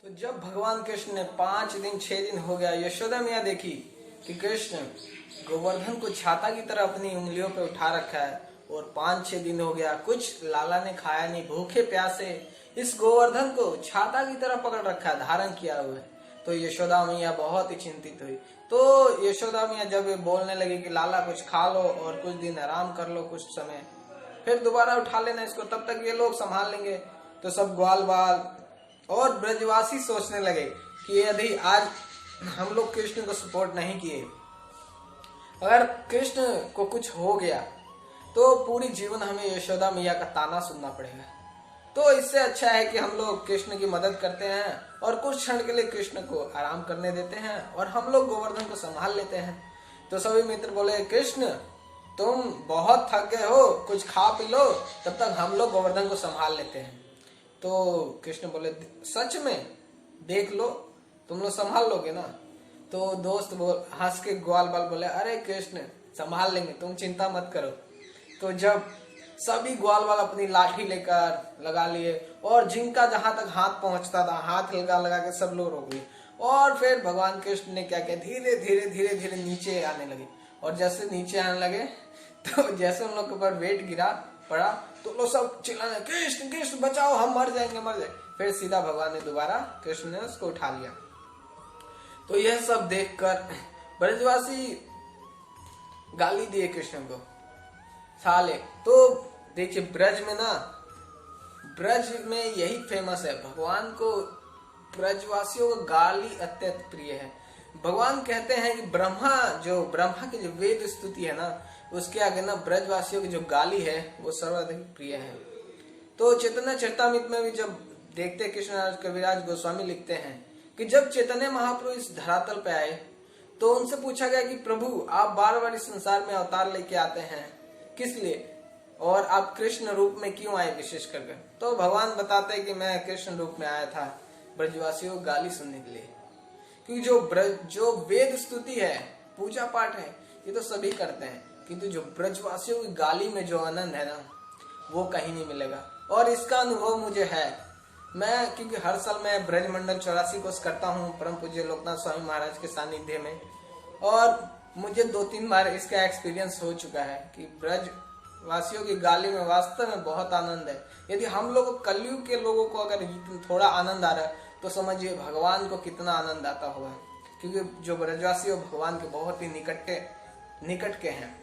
तो जब भगवान कृष्ण ने 5 दिन 6 दिन हो गया, यशोदा मैया देखी कि कृष्ण गोवर्धन को छाता की तरह अपनी उंगलियों पे उठा रखा है और 5-6 दिन हो गया, कुछ लाला ने खाया नहीं, भूखे प्यासे इस गोवर्धन को छाता की तरह पकड़ रखा है, धारण किया हुआ है। तो यशोदा मैया बहुत ही चिंतित हुई। तो यशोदा मैया जब ये बोलने लगी कि लाला कुछ खा लो और कुछ दिन आराम कर लो, कुछ समय फिर दोबारा उठा लेना इसको, तब तक ये लोग संभाल लेंगे। तो सब ग्वाल बाल और ब्रजवासी सोचने लगे कि यदि आज हम लोग कृष्ण को सपोर्ट नहीं किए, अगर कृष्ण को कुछ हो गया तो पूरी जीवन हमें यशोदा मैया का ताना सुनना पड़ेगा। तो इससे अच्छा है कि हम लोग कृष्ण की मदद करते हैं और कुछ क्षण के लिए कृष्ण को आराम करने देते हैं और हम लोग गोवर्धन को संभाल लेते हैं। तो सभी मित्र बोले, कृष्ण तुम बहुत थक गए हो, कुछ खा पी लो, तब तक हम लोग गोवर्धन को संभाल लेते हैं। तो कृष्ण बोले, सच में? देख लो, तुम लोग संभाल लोगे ना? तो दोस्त हंस के ग्वाल बाल बोले, अरे कृष्ण संभाल लेंगे, तुम चिंता मत करो। तो जब सभी ग्वाल बाल अपनी लाठी लेकर लगा लिए और जिनका जहां तक हाथ पहुंचता था हाथ लगा लगा के सब लोग रोक लिए, और फिर भगवान कृष्ण ने क्या किया, धीरे धीरे धीरे धीरे नीचे आने लगे। और जैसे नीचे आने लगे तो जैसे उन लोग के ऊपर वेट गिरा पड़ा तो लोग सब चिल्लाने, कृष्ण कृष्ण बचाओ, हम मर जाएंगे मर जाएंगे। फिर सीधा भगवान ने दोबारा कृष्ण ने उसको उठा लिया। तो यह सब देखकर ब्रजवासी गाली दिए कृष्ण को, साले। तो देखिए ब्रज में ना, ब्रज में यही फेमस है, भगवान को ब्रजवासियों को गाली अत्यंत प्रिय है। भगवान कहते हैं कि ब्रह्मा की जो वेद स्तुति है ना, उसके आगे ना ब्रजवासियों की जो गाली है वो सर्वाधिक प्रिय है। तो चैतन्य चरितामृत में भी जब देखते, कृष्णराज कविराज गोस्वामी लिखते हैं कि जब चैतन्य महाप्रभु इस धरातल पे आए तो उनसे पूछा गया कि प्रभु आप बार बार इस संसार में अवतार लेके आते हैं, किस लिए, और आप कृष्ण रूप में क्यों आए विशेष करके? तो भगवान बताते हैं कि मैं कृष्ण रूप में आया था ब्रजवासियों को गाली सुनने के लिए। क्योंकि जो वेद स्तुति है, पूजा पाठ है, ये तो सभी करते हैं, किंतु जो ब्रजवासियों की गाली में जो आनंद है ना, वो कहीं नहीं मिलेगा। और इसका अनुभव मुझे है, मैं क्योंकि हर साल मैं ब्रजमंडल 84 कोर्स करता हूँ परम पूज्य लोकनाथ स्वामी महाराज के सानिध्य में, और मुझे 2-3 बार इसका एक्सपीरियंस हो चुका है कि ब्रजवासियों की गाली में वास्तव में बहुत आनंद है। यदि हम लोग कलयुग के लोगों को अगर थोड़ा आनंद आ रहा है तो समझिए भगवान को कितना आनंद आता होगा, क्योंकि जो ब्रजवासी भगवान के बहुत ही निकट के हैं।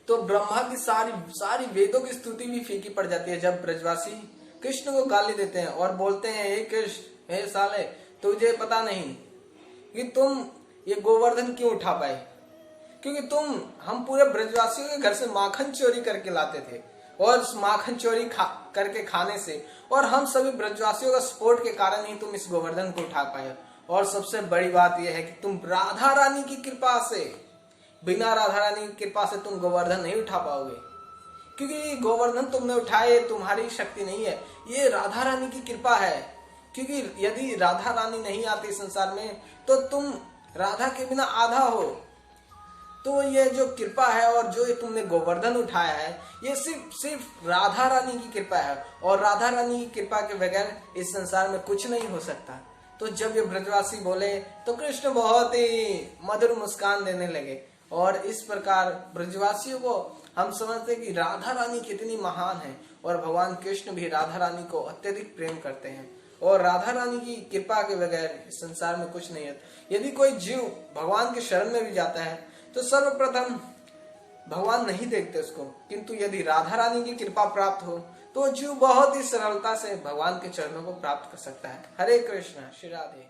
तो ब्रह्मा की सारी वेदों की स्तुति भी फीकी पड़ जाती है जब ब्रजवासी कृष्ण को गाली देते हैं और बोलते हैं, हे कृष्ण, हे साले, तुझे पता नहीं कि तुम ये गोवर्धन क्यों उठा पाए? क्योंकि हम पूरे ब्रजवासियों के घर से माखन चोरी करके लाते थे, और उस माखन चोरी करके खाने से और हम सभी ब्रजवासियों का सपोर्ट के कारण ही तुम इस गोवर्धन को उठा पाए। और सबसे बड़ी बात यह है कि तुम राधा रानी की कृपा से, बिना राधा रानी की कृपा से तुम गोवर्धन नहीं उठा पाओगे, क्योंकि गोवर्धन तुमने उठाए तुम्हारी शक्ति नहीं है, ये राधा रानी की कृपा है। क्योंकि यदि राधा रानी नहीं आती संसार में तो तुम राधा के बिना आधा हो। तो ये जो कृपा है और जो ये तुमने गोवर्धन उठाया है, ये सिर्फ राधा रानी की कृपा है, और राधा रानी की कृपा के बगैर इस संसार में कुछ नहीं हो सकता। तो जब ये ब्रजवासी बोले तो कृष्ण बहुत ही मधुर मुस्कान देने लगे, और इस प्रकार ब्रजवासियों को हम समझते कि राधा रानी कितनी महान है, और भगवान कृष्ण भी राधा रानी को अत्यधिक प्रेम करते हैं, और राधा रानी की कृपा के बगैर इस संसार में कुछ नहीं है। यदि कोई जीव भगवान के शरण में भी जाता है तो सर्वप्रथम भगवान नहीं देखते उसको, किंतु यदि राधा रानी की कृपा प्राप्त हो तो जीव बहुत ही सरलता से भगवान के चरणों को प्राप्त कर सकता है। हरे कृष्ण, श्री राधे।